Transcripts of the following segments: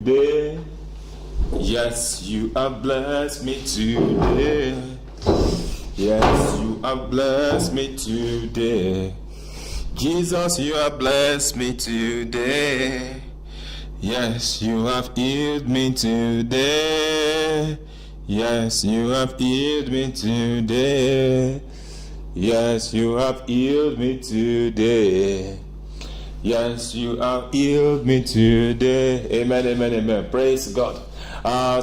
today. Yes, you have blessed me today. Yes, you have blessed me today. Jesus, you have blessed me today. Yes, you have healed me today. Yes, you have healed me today. Yes, you have healed me today. Yes, you have healed me today. Amen, amen, amen. Praise God.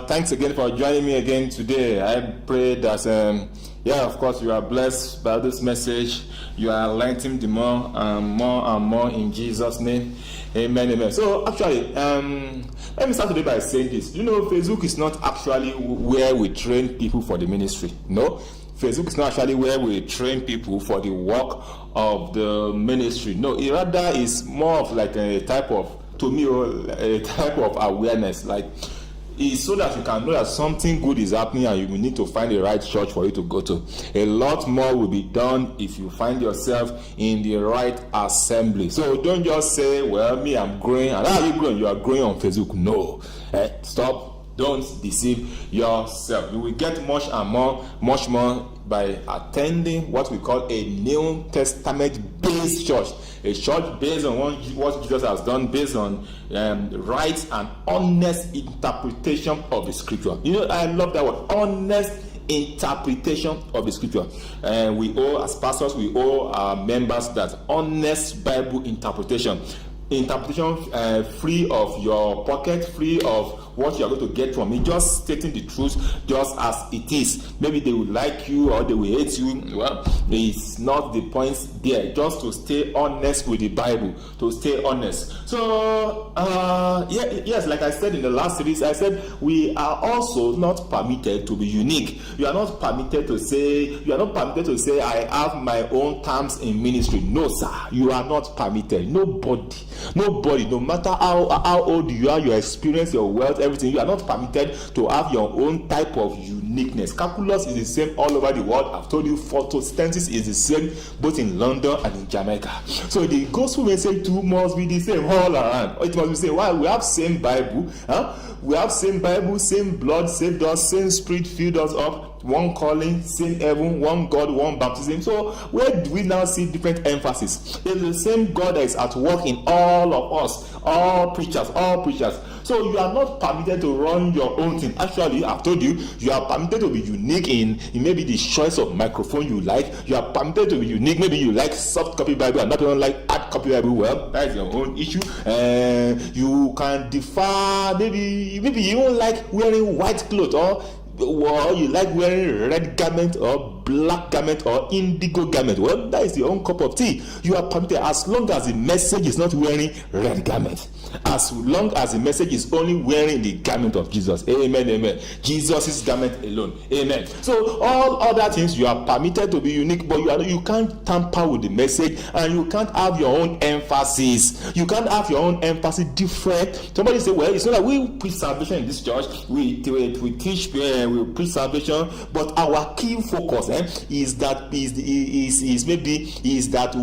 Thanks again for joining me again today. I pray that, of course, you are blessed by this message. You are learning the more and more in Jesus' name. Amen, amen. So, actually, let me start today by saying this. You know, Facebook is not actually where we train people for the ministry. No. Facebook is not actually where we train people for the work of the ministry. No, it rather is more of like a type of, to me, a type of awareness. Like, it's so that you can know that something good is happening and you will need to find the right church for you to go to. A lot more will be done if you find yourself in the right assembly. So don't just say, well, me, I'm growing. And how are you growing? You are growing on Facebook. No. Stop. Don't deceive yourself. You will get much more by attending what we call a New Testament based church. A church based on what Jesus has done, based on right and honest interpretation of the scripture. You know, I love that word, honest interpretation of the scripture. And we owe, as pastors, we owe our members that honest Bible interpretation. Free of your pocket, free of what you are going to get from it, just stating the truth just as it is. Maybe they will like you or they will hate you. Well, it's not the point there. Just to stay honest with the Bible, to stay honest. So yes, like I said in the last series, I said we are also not permitted to be unique. You are not permitted to say I have my own terms in ministry. No, sir, you are not permitted. Nobody, no matter how old you are, your experience, your wealth, everything, you are not permitted to have your own type of uniqueness. Calculus is the same all over the world. I've told you, photosynthesis is the same both in London and in Jamaica. So the gospel message too must be the same all around. It must be the same. Why? We have same Bible, we have same Bible, same blood saved us, same Spirit filled us up, one calling, same heaven, one God, one baptism. So where do we now see different emphasis? It's the same God that is at work in all of us, all preachers. So you are not permitted to run your own thing. Actually, I've told you, you are permitted to be unique in maybe the choice of microphone you like. You are permitted to be unique. Maybe you like soft copy Bible and not don't like hard copy Bible. Well, that is your own issue. You can differ. Maybe you don't like wearing white clothes, or you like wearing red garment or black garment or indigo garment. Well, that is your own cup of tea. You are permitted as long as the message is not wearing red garment. As long as the message is only wearing the garment of Jesus. Amen, amen. Jesus' garment alone. Amen. So all other things you are permitted to be unique, but you can't tamper with the message and you can't have your own emphasis. You can't have your own emphasis different. Somebody say, well, it's not like we preach salvation in this church. We teach, we preach salvation, but our key focus is that we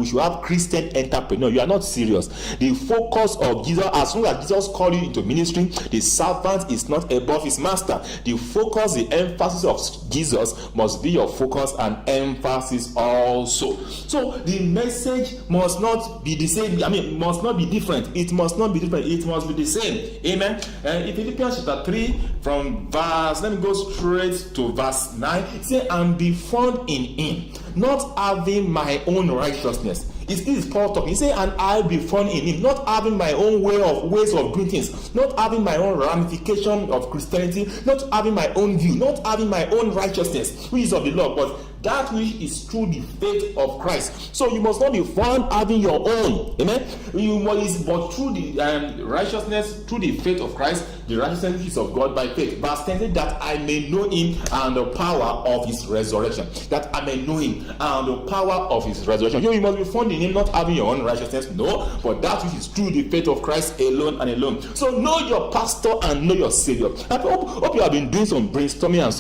should have Christian entrepreneur. You are not serious. The focus of Jesus, as long as Jesus called you into ministry, the servant is not above his master. The focus, the emphasis of Jesus must be your focus and emphasis also. So the message must not be the same. Must not be different. It must not be different. It must be the same. Amen. In Philippians chapter 3, from verse, let me go straight to verse 9. It says, and be found in him, not having my own righteousness. This is Paul talking. He said, and I'll be found in him, not having my own ways of doing things, not having my own ramification of Christianity, not having my own view, not having my own righteousness, which is of the law, but that which is through the faith of Christ. So you must not be found having your own. Amen. But through the righteousness, through the faith of Christ, the righteousness is of God by faith. Verse 10 says that I may know him and the power of his resurrection. That I may know him and the power of his resurrection. You must be found in him, not having your own righteousness, no, but that which is through the faith of Christ alone and alone. So know your pastor and know your savior. I hope you have been doing some brainstorming and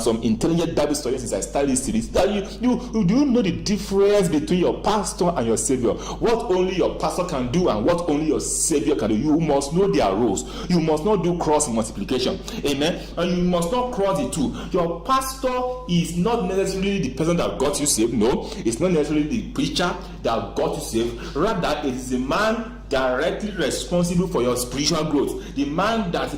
some intelligent Bible studies since I started this series. this. That you do know the difference between your pastor and your savior. What only your pastor can do and what only your savior can do. You must know their roles. You must not do cross multiplication. Amen. And you must not cross the two. Your pastor is not necessarily the person that got you saved. No, it's not necessarily the preacher that got you saved. Rather, it is the man directly responsible for your spiritual growth, the man that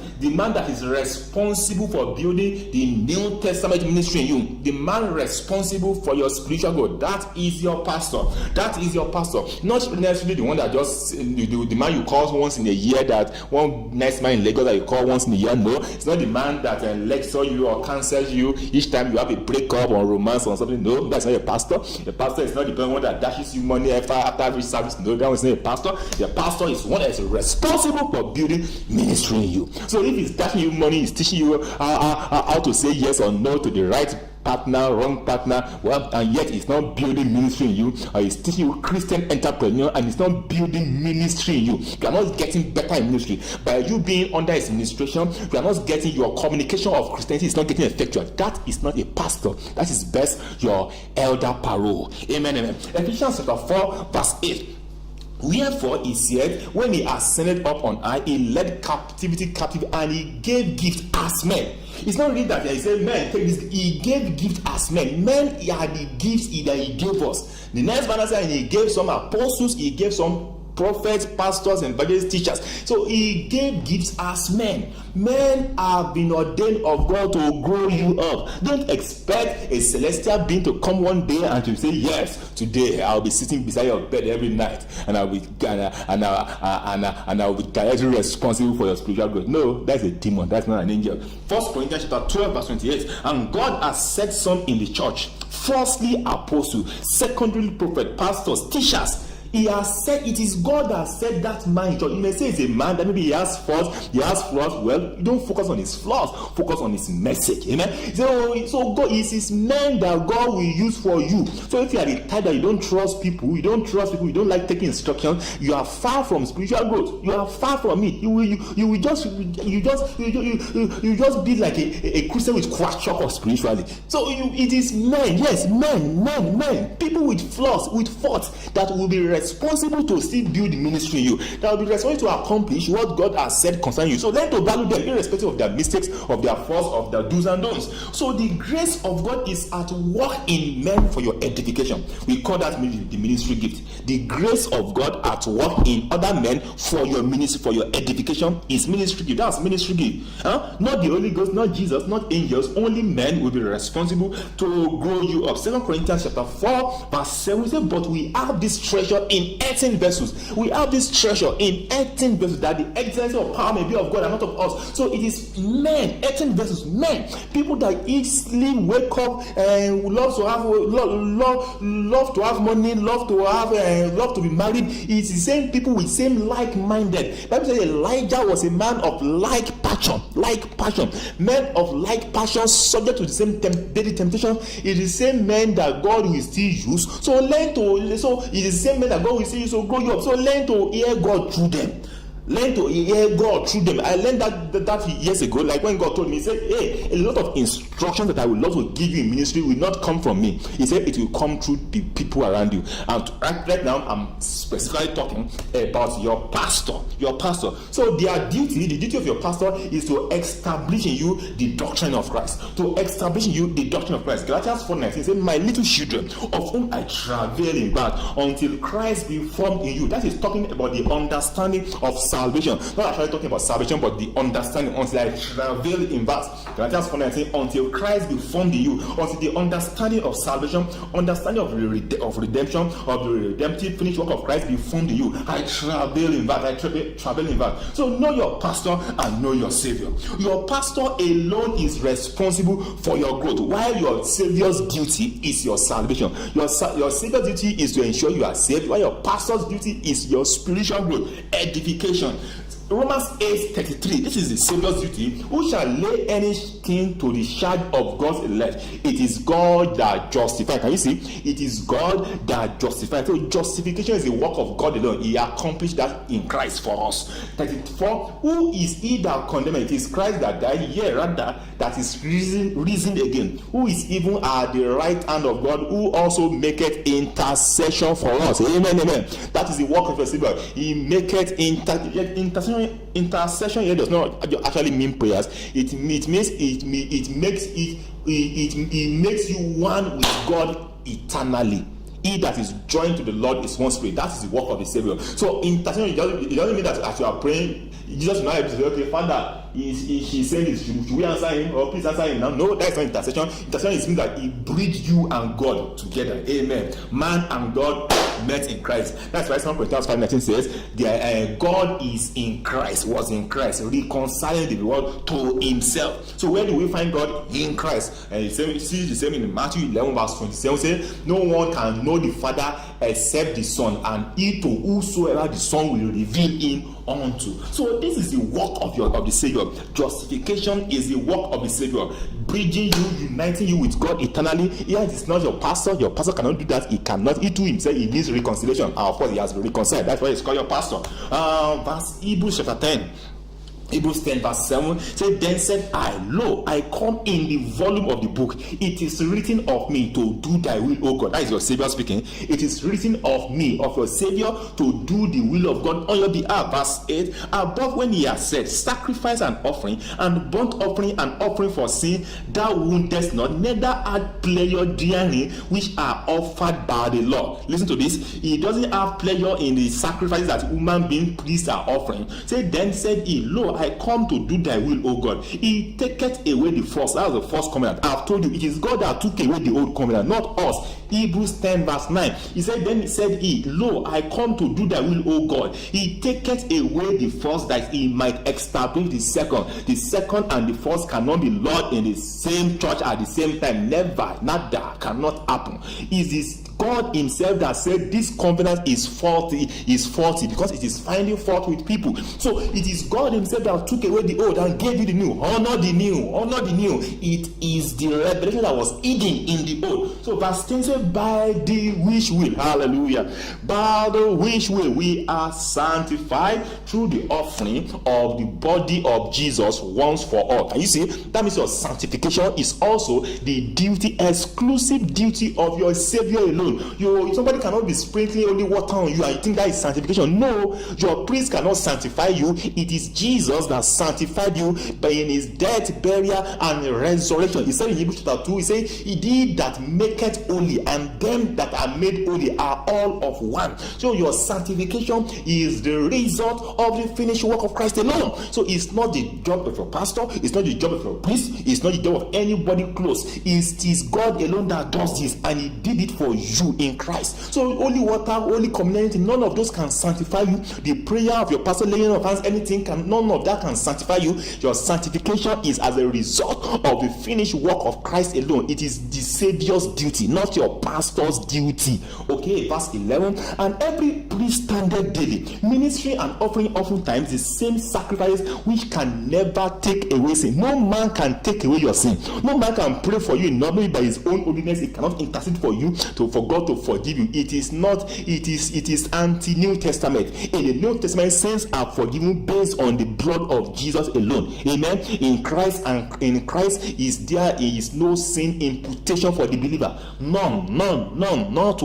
is responsible for building the New Testament ministry in you, the man responsible for your spiritual growth. That is your pastor. That is your pastor. Not necessarily the one that just the man you call once in a year, that one nice man in Lagos that you call once in a year. No, it's not the man that lectures you or cancels you each time you have a breakup or romance or something. No, that's not your pastor. The pastor is not the one that dashes you money after every service. No, that was not a pastor. The pastor is one that is responsible for building ministry in you. So if he's dashing you money, he's teaching you how to say yes or no to the right partner, wrong partner, well, and yet he's not building ministry in you, or he's teaching you Christian entrepreneur and he's not building ministry in you, you are not getting better in ministry. By you being under his administration, you are not getting your communication of Christianity is not getting effectual. That is not a pastor. That is best your elder parole. Amen, amen. Ephesians chapter 4 verse 8. Wherefore he said, when he ascended up on high, he led captivity captive, and he gave gift as men. It's not really that he said, men, take this. He gave gift as men. Men, he had the gifts that he gave us. The next verse said, and he gave some apostles, he gave some prophets, pastors, and evangelists, teachers. So he gave gifts as men. Men have been ordained of God to grow you up. Don't expect a celestial being to come one day and to say, yes, today I'll be sitting beside your bed every night and I'll be directly responsible for your spiritual growth. No, that's a demon. That's not an angel. 1 Corinthians chapter 12 verse 28. And God has set some in the church, firstly apostles, secondly prophet, pastors, teachers. He has said, it is God that said that man in church. You may say it's a man that maybe he has flaws. Well, you don't focus on his flaws, focus on his message. Amen. So God is his man that God will use for you. So if you are the type that you don't trust people, you don't like taking instructions, you are far from spiritual growth. You are far from it. You just be like a Christian with kwashiorkor spiritually. So it is men, yes, men, people with flaws, with faults, that will be responsible to still build the ministry in you, that will be responsible to accomplish what God has said concerning you. So learn to value them irrespective of their mistakes, of their faults, of their do's and don'ts. So the grace of God is at work in men for your edification. We call that the ministry gift. The grace of God at work in other men for your ministry, for your edification, is ministry gift. That's ministry gift. Not the Holy Ghost, not Jesus, not angels. Only men will be responsible to grow you up. 2 Corinthians chapter 4 verse 7 we say, but we have this treasure in earthen vessels. We have this treasure in earthen vessels, that the excellency of power may be of God and not of us. So it is men, earthen vessels, men, people that eat, sleep, wake up, and love to have money, love to be married. It's the same people with same like-minded. Bible says Elijah was a man of like passion, men of like passion, subject to the same daily temptation. It is the same men that God will still use. So it is the same men that God will still use to grow you up. So learn to hear God through them. Learn to hear God through them. I learned that years ago. Like when God told me, He said, hey, a lot of instructions that I would love to give you in ministry will not come from me. He said it will come through the people around you. And right now, I'm specifically talking about your pastor. So the duty of your pastor is to establish in you the doctrine of Christ. Galatians 4:19 says, my little children, of whom I travail in birth, until Christ be formed in you. That is talking about the understanding of salvation. Not actually talking about salvation, but the understanding. Until I travail in birth. Galatians 4:19, until Christ be formed in you, until the understanding of salvation, understanding of redemption, of the redemptive finished work of Christ be formed in you. I travail in birth. So know your pastor and know your savior. Your pastor alone is responsible for your growth, while your savior's duty is your salvation. Your savior's duty is to ensure you are saved, while your pastor's duty is your spiritual growth, edification. Romans 8:33. This is the Savior's duty. Who shall lay anything to the charge of God's elect? It is God that justifies. Can you see? It is God that justifies. So justification is the work of God alone. He accomplished that in Christ for us. 34. Who is he that condemned? It is Christ that died, yea, rather, that is risen again. Who is even at the right hand of God, who also maketh intercession for us. Amen, amen. That is the work of the Savior. He maketh intercession. Intercession here does not actually mean prayers. It makes you one with God eternally. He that is joined to the Lord is one spirit. That is the work of the Savior. So intercession, it doesn't mean that as you are praying, Jesus will not have to say, okay, Father, he's saying this, should we answer him, or please answer him now? No, that's not intercession. Intercession means that he bridged you and God together. Amen. Man and God met in Christ. That's why 2 Corinthians 5:19 says, God is in Christ, was in Christ, reconciling the world to himself. So where do we find God? In Christ. And see the same in Matthew 11 verse 27 says, no one can know the Father except the Son, and he to whosoever the Son will reveal him unto. So this is the work of the Savior. Justification is the work of the Savior, bridging you, uniting you with God eternally. Here it is not your pastor. Your pastor cannot do that. He cannot. He to himself, he needs reconciliation. Of course, he has been reconciled. That's why he's called your pastor. Verse Hebrews chapter 10. Hebrews 10 verse 7 says, then said I, lo, I come in the volume of the book. It is written of me to do thy will, O God. That is your Savior speaking. It is written of me, of your Savior, to do the will of God on your behalf. Verse 8, above when he has said, sacrifice and offering, and burnt offering and offering for sin, thou wouldest not, neither had pleasure therein, which are offered by the law. Listen to this. He doesn't have pleasure in the sacrifices that human being priests are offering. Say, then said he, lo, I come to do thy will, O God. He taketh away the first. That was the first covenant. I have told you, it is God that took away the old covenant, not us. Hebrews 10 verse 9. He said, then said he, lo, I come to do thy will, O God. He taketh away the first, that he might establish the second. The second and the first cannot be Lord in the same church at the same time. Never. Not that cannot happen. Is this God himself that said this covenant is faulty because it is finding fault with people. So it is God himself that took away the old and gave you the new. Honor the new. Honor the new. It is the revelation that was hidden in the old. So verse 10 says, by the which will, hallelujah, by the which will we are sanctified through the offering of the body of Jesus once for all. Can you see? That means your sanctification is also the duty, exclusive duty of your Savior alone. Somebody cannot be sprinkling only water on you and you think that is sanctification. No, your priest cannot sanctify you. It is Jesus that sanctified you by in his death, burial, and resurrection. He said in Hebrews chapter 2, he said, he did that maketh holy, and them that are made holy are all of one. So your sanctification is the result of the finished work of Christ alone. So it's not the job of your pastor, it's not the job of your priest, it's not the job of anybody close. It is God alone that does this, and he did it for you in Christ. So holy water, holy community, none of those can sanctify you. The prayer of your pastor, laying of hands, anything can, none of that can sanctify you. Your sanctification is as a result of the finished work of Christ alone. It is the Savior's duty, not your pastor's duty. Okay, verse 11. And every priest standeth daily, ministry and offering oftentimes the same sacrifice, which can never take away sin. No man can take away your sin. No man can pray for you normally by his own holiness. He cannot intercede for you for God to forgive you. It is anti-New Testament. In the New Testament, sins are forgiven based on the blood of Jesus alone. Amen. In Christ, and in Christ there is no sin imputation for the believer. None, not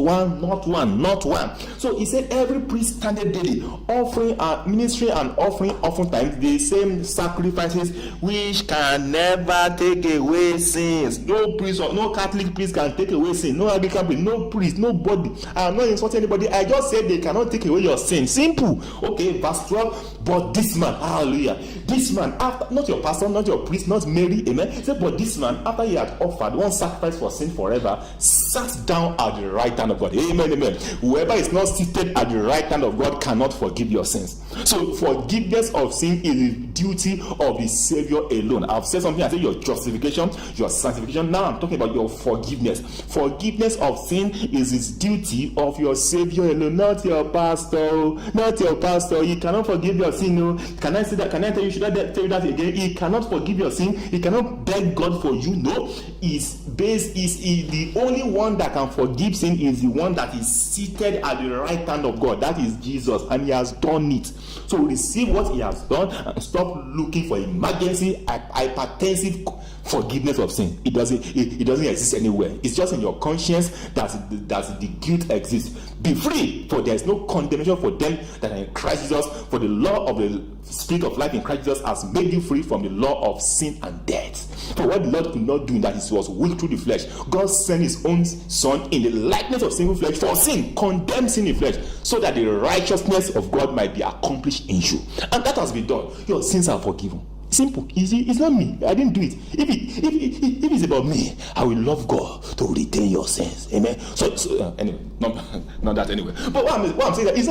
one. So he said every priest standeth daily, offering and ministry and offering oftentimes the same sacrifices, which can never take away sins. No priest or no Catholic priest can take away sin. No Anglican priest, no priest, nobody. I am not insulting anybody. I just said they cannot take away your sin. Simple. Okay, verse 12. But this man, hallelujah, this man, after, not your pastor, not your priest, not Mary, amen. He said, but this man, after he had offered one sacrifice for sin forever, sat down at the right hand of God. Amen, amen. Whoever is not seated at the right hand of God cannot forgive your sins. So forgiveness of sin is the duty of the Savior alone. I've said something. I said your justification, your sanctification. Now I'm talking about your forgiveness. Forgiveness of sin is his duty of your Savior alone, not your pastor. Not your pastor. He cannot forgive your sin. No. Can I say that? Can I tell you? Should I tell you that again? He cannot forgive your sin. He cannot beg God for you. No. The only one that can forgive sin is the one that is seated at the right hand of God. That is Jesus, and he has done it. So receive what he has done and stop looking for emergency hypertensive forgiveness of sin. It doesn't exist anywhere. It's just in your conscience that the guilt exists. Be free, for there is no condemnation for them that are in Christ Jesus. For the law of the Spirit of life in Christ Jesus has made you free from the law of sin and death. For what the Lord could not do in that he was weak through the flesh, God sent his own Son in the likeness of sinful flesh for sin, condemned sin in flesh, so that the righteousness of God might be accomplished in you. And that has been done. Your sins are forgiven. Simple, easy. It's not me. I didn't do it. If it's about me, I will love God to retain your sins. Amen. So anyway, not that anyway. But what I'm saying that it's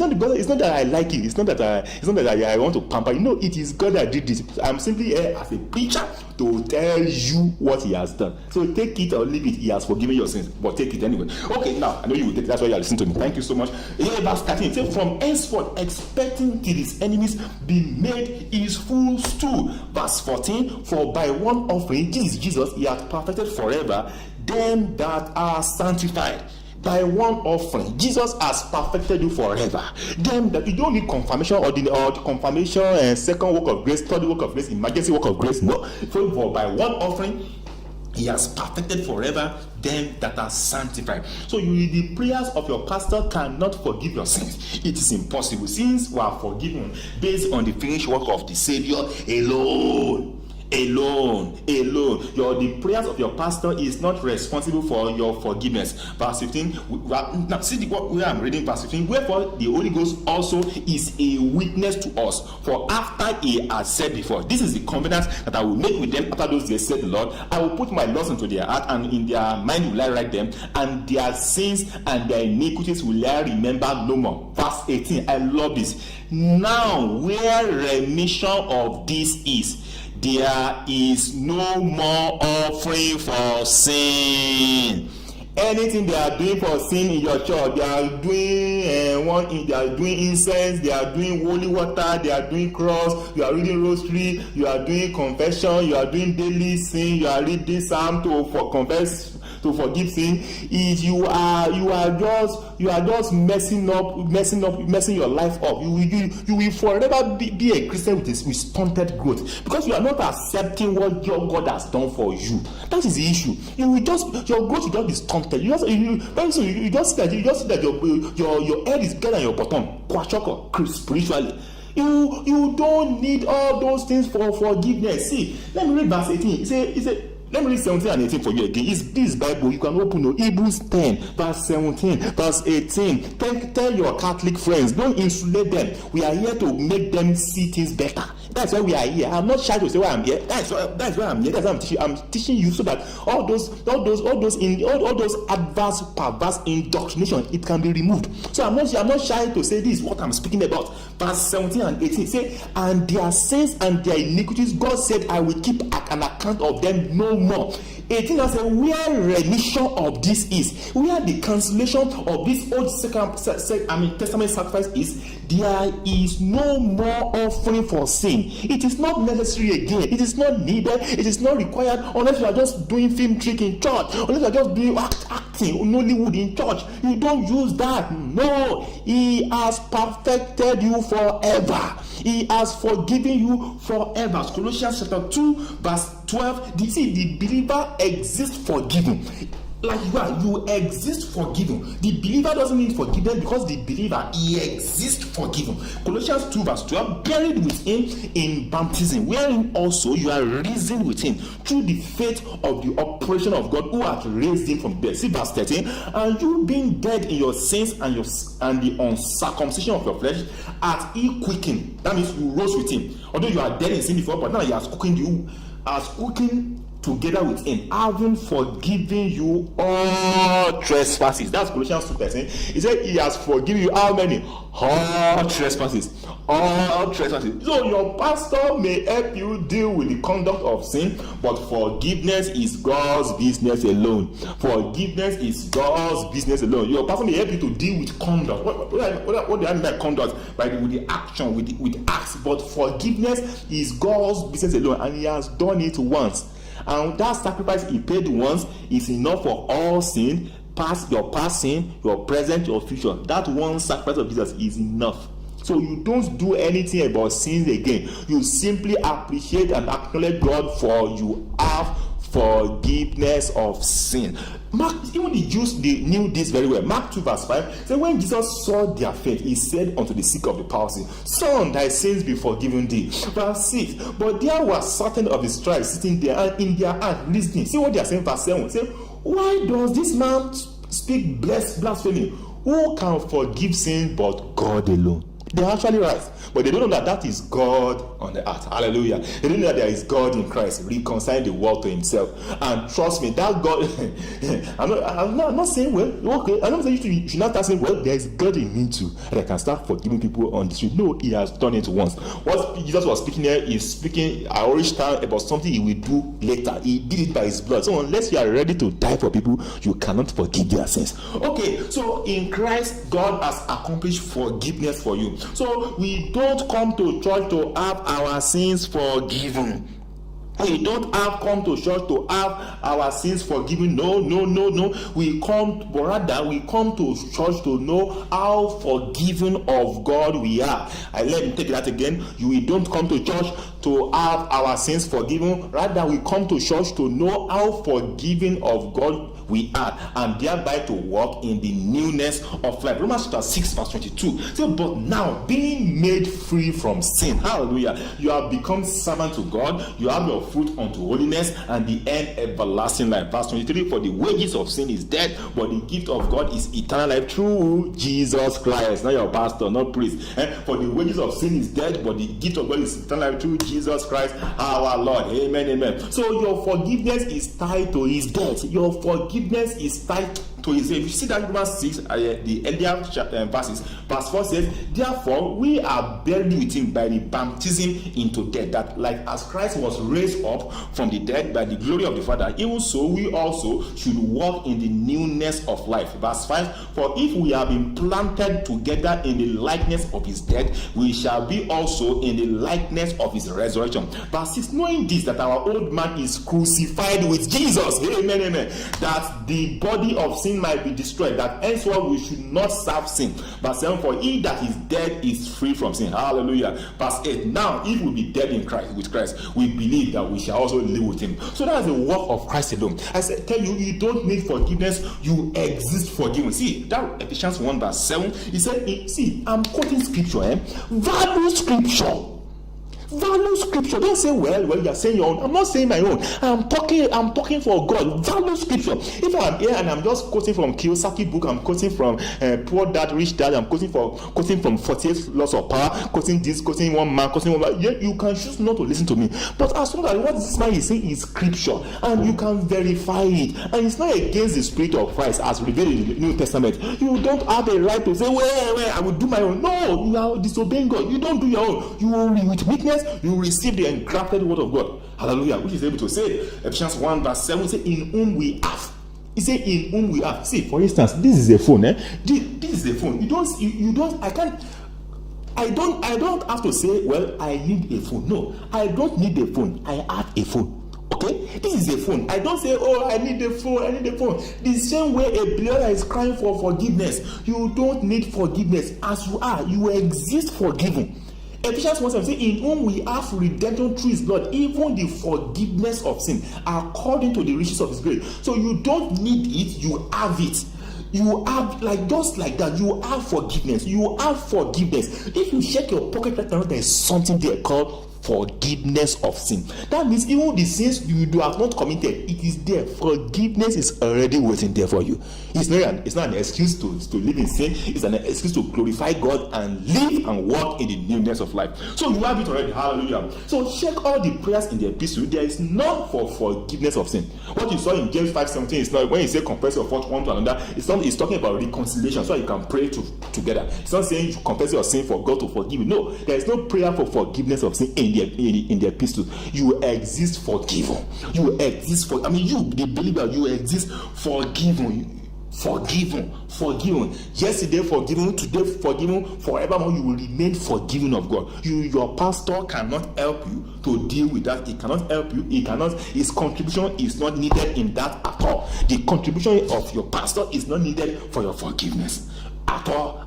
not God. It's not that I like it. It's not that I want to pamper. You know, it is God that did this. I'm simply here as a preacher to tell you what he has done. So take it or leave it. He has forgiven your sins, but take it anyway. Okay, now I know you will take it. That's why you are listening to me. Thank you so much. Here, verse 13. Say, from henceforth, expecting till his enemies be made his fools too. Verse 14. For by one offering, Jesus, he hath perfected forever them that are sanctified. By one offering, Jesus has perfected you forever. Them that you don't need confirmation or confirmation and second work of grace, third work of grace, emergency work of grace. No. For by one offering, he has perfected forever them that are sanctified. So the prayers of your pastor cannot forgive your sins. It is impossible. Sins were forgiven based on the finished work of the Savior alone. The prayers of your pastor is not responsible for your forgiveness. Verse 15. Now see where I'm reading verse 15. Wherefore the Holy Ghost also is a witness to us. For after he has said before, this is the covenant that I will make with them after those days, said the Lord. I will put my laws into their heart, and in their mind will I write them, and their sins and their iniquities will I remember no more. Verse 18. I love this. Now where remission of this is, there is no more offering for sin. Anything they are doing for sin in your church, they are doing they are doing incense, they are doing holy water, they are doing cross, you are reading rosary, you are doing confession, you are doing daily sin, you are reading psalm to forgive sin. Is you are just messing your life up. You will forever be a Christian with stunted growth, because you are not accepting what your God has done for you. That is the issue. Your growth will just be stunted. You just see that your head is better than your bottom. Spiritually. You don't need all those things for forgiveness. See, let me read verse 18. Let me read 17 and 18 for you again. It's this Bible. You can open Hebrews 10, verse 17, verse 18. Tell your Catholic friends, don't insulate them. We are here to make them see things better. That's why we are here. I'm not shy to say why I'm here. That's why I'm here. That's why I'm teaching you, so that all those adverse, perverse indoctrination, it can be removed. So I'm not shy to say this is what I'm speaking about. Verse 17 and 18 say, and their sins and their iniquities, God said, I will keep an account of them no more. 18 I say, where remission of this is, where the cancellation of this old testament sacrifice is, there is no more offering for sin. It is not necessary again. It is not needed. It is not required, unless you are just doing film trick in church, unless you are just doing acting Nollywood in church. You don't use that. No, he has perfected you forever. He has forgiven you forever. Colossians chapter 2 verse 12. The believer exists forgiven. Like you exist forgiven. The believer doesn't need forgiveness, because the believer, he exists forgiven. Colossians 2 verse 12, buried with him in baptism, wherein also you are risen with him through the faith of the operation of God, who hath raised him from the dead. See verse 13, and you being dead in your sins and the uncircumcision of your flesh, hath he quickened. That means you rose with him. Although you are dead in sin before, but now he has quickened you, as quickened together with him, having forgiven you all trespasses. That's Colossians 2:13. He said he has forgiven you how many? All trespasses. All trespasses. So your pastor may help you deal with the conduct of sin, but forgiveness is God's business alone. Forgiveness is God's business alone. Your pastor may help you to deal with conduct. What do I mean by conduct? With the action, with acts. But forgiveness is God's business alone, and he has done it once. And that sacrifice he paid once is enough for all sin, your past sin, your present, your future. That one sacrifice of Jesus is enough. So you don't do anything about sins again. You simply appreciate and acknowledge God for you have forgiveness of sin. Mark, even the Jews, they knew this very well. Mark 2 verse 5 said, when Jesus saw their faith, he said unto the sick of the palsy, son, thy sins be forgiven thee. Verse 6, but there were certain of his tribes sitting there and in their hand listening. See what they are saying, verse 7. Say, why does this man speak blasphemy? Who can forgive sin but God alone? They're actually right, but they don't know that that is God on the earth. Hallelujah. They don't know that there is God in Christ reconciling the world to himself. And trust me, that God I'm not saying, well, okay, I'm not saying you should not start saying, well, there is God in me too, and I can start forgiving people on the street. No, he has done it once. What Jesus was speaking here is speaking a orange time about something he will do later. He did it by his blood. So unless you are ready to die for people, you cannot forgive their sins. Okay, so in Christ, God has accomplished forgiveness for you. So we don't come to church to have our sins forgiven. We don't come to church to have our sins forgiven. No. We come to church to know how forgiven of God we are. Let me take that again. We don't come to church to have our sins forgiven. Rather, we come to church to know how forgiven of God we are, and thereby to walk in the newness of life. Romans chapter 6 verse 22 says, but now being made free from sin, hallelujah, you have become servant to God, you have your fruit unto holiness, and the end everlasting life. Verse 23, for the wages of sin is death, but the gift of God is eternal life through Jesus Christ. Not your pastor, not priest. For the wages of sin is death, but the gift of God is eternal life through Jesus Christ our Lord. Amen. So your forgiveness is tied to his death. Your forgiveness is tied to his death. If you see that Romans 6, the earlier verses, verse 4 says, therefore we are buried with him by the baptism into death, that like as Christ was raised up from the dead by the glory of the Father, even so we also should walk in the newness of life. Verse 5, for if we have been planted together in the likeness of his death, we shall be also in the likeness of his resurrection. Verse 6, knowing this, that our old man is crucified with Jesus, amen, that the body of sin might be destroyed, that henceforth we should not serve sin. Verse 7, for he that is dead is free from sin. Hallelujah. Verse 8, now if we be dead in Christ, with Christ, we believe that we shall also live with him. So that's the work of Christ alone. I said, tell you, you don't need forgiveness, you exist forgiven. See that Ephesians 1 verse 7, he said, see, I'm quoting scripture, value scripture. Value scripture. Don't say, well, you're saying your own. I'm not saying my own. I'm talking for God. Value scripture. If I'm here and I'm just quoting from Kiyosaki book, I'm quoting from Poor Dad, Rich Dad, I'm quoting from 48 Laws of Power, quoting this, quoting one man, quoting one man. Yeah, you can choose not to listen to me. But as long as what this man is saying is scripture, and you can verify it, and it's not against the Spirit of Christ as revealed in the New Testament, you don't have a right to say, well, I will do my own. No, you are disobeying God. You don't do your own. You will, with weakness, you receive the engrafted word of God. Hallelujah. Which is able to say, Ephesians 1 verse 7, say, in whom we have. He said, in whom we have. See, for instance, this is a phone. This is a phone. You don't, I don't have to say, well, I need a phone. No, I don't need a phone. I have a phone. Okay, this is a phone. I don't say, oh, I need a phone. The same way a believer is crying for forgiveness. You don't need forgiveness. As you are, you exist forgiven. Ephesians 1 says, in whom we have redemption through his blood, even the forgiveness of sin, according to the riches of his grace. So you don't need it, you have it. You have, like, just like that, you have forgiveness. You have forgiveness. If you check your pocket right now, there is something there called forgiveness of sin. That means even the sins you do have not committed, it is there. Forgiveness is already waiting there for you. It's not an excuse to live in sin. It's an excuse to glorify God and live and walk in the newness of life. So you have it already. Hallelujah. So check all the prayers in the epistle. There is none for forgiveness of sin. What you saw in James 5:17 is not when you say confess your fault one to another. It's talking about reconciliation, so you can pray together. It's not saying you confess your sin for God to forgive you. No, there is no prayer for forgiveness of sin in the epistle. You exist forgiven. You exist for. I mean, you, the believer, you exist forgiven. Forgiven. Yesterday forgiven, today forgiven, forevermore you will remain forgiven of God. Your pastor cannot help you to deal with that. He cannot help you. His contribution is not needed in that at all. The contribution of your pastor is not needed for your forgiveness at all.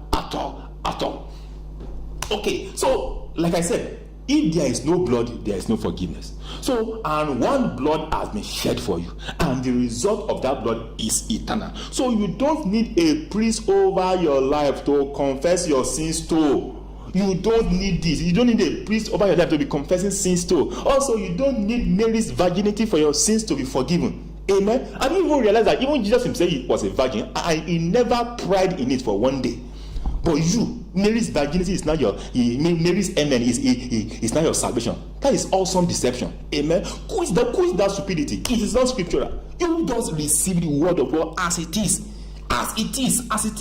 Okay, so like I said, if there is no blood, there is no forgiveness. So, and one blood has been shed for you, and the result of that blood is eternal. So you don't need a priest over your life to confess your sins to. You don't need this. You don't need a priest over your life to be confessing sins to. Also, you don't need Mary's virginity for your sins to be forgiven. Amen. I didn't even realize that even Jesus himself was a virgin, and he never pride in it for one day. But you, Mary's virginity is not Mary's amen is not your salvation. That is awesome deception. Amen. Who is that stupidity? It is not scriptural. You just receive the word of God as it is. As it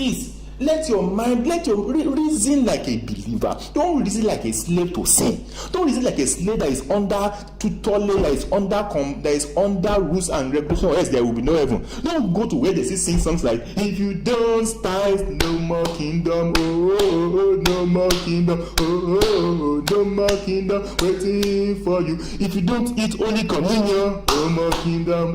is. Let your mind, reason like a believer. Don't reason like a slave to sin. Don't reason like a slave that is under tutelage, that is under rules and regulations, or else there will be no heaven. Don't go to where they sing songs like, if you don't strive, no more kingdom, no more kingdom, no more kingdom waiting for you. If you don't eat Holy Communion, no more kingdom,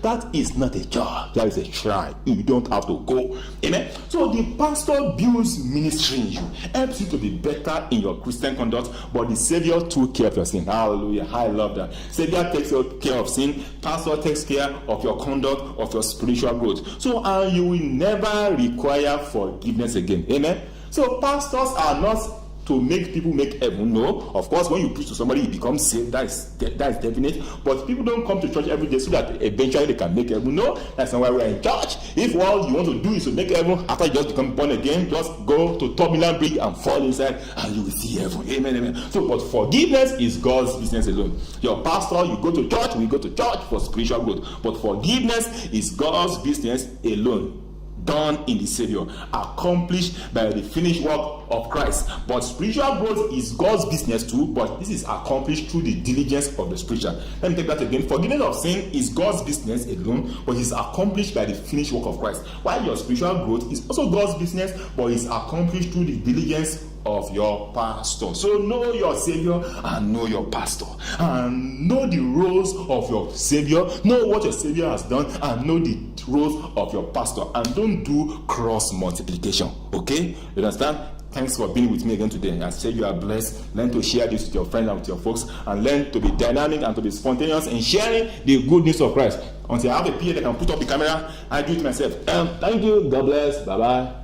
that is not a church. That is a shrine. You don't have to go. Amen. So the pastor builds ministry in you, helps you to be better in your Christian conduct, but the Savior took care of your sin. Hallelujah. I love that. Savior takes care of sin, pastor takes care of your conduct, of your spiritual growth. So you will never require forgiveness again. Amen. So pastors are not to make people make heaven. No, of course, when you preach to somebody, he becomes saved. That is definite. But people don't come to church every day so that eventually they can make heaven. No, that's not why we are in church. If all you want to do is to make heaven after you just become born again, just go to Turbulent Bridge and fall inside, and you will see heaven. Amen. So, but forgiveness is God's business alone. Your pastor, you go to church, we go to church for spiritual growth. But forgiveness is God's business alone. Done in the Savior, accomplished by the finished work of Christ. But spiritual growth is God's business too, but this is accomplished through the diligence of the scripture. Let me take that again. Forgiveness of sin is God's business alone, but it's accomplished by the finished work of Christ. While your spiritual growth is also God's business, but it's accomplished through the diligence of your pastor. So know your Savior and know your pastor, and know the roles of your Savior, know what your Savior has done, and know the roles of your pastor, and don't do cross multiplication. Okay, you understand? Thanks for being with me again today. I say you are blessed. Learn to share this with your friends and with your folks, and learn to be dynamic and to be spontaneous in sharing the good news of Christ. Until I have a PA that can put up the camera, I do it myself. Thank you. God bless. Bye bye.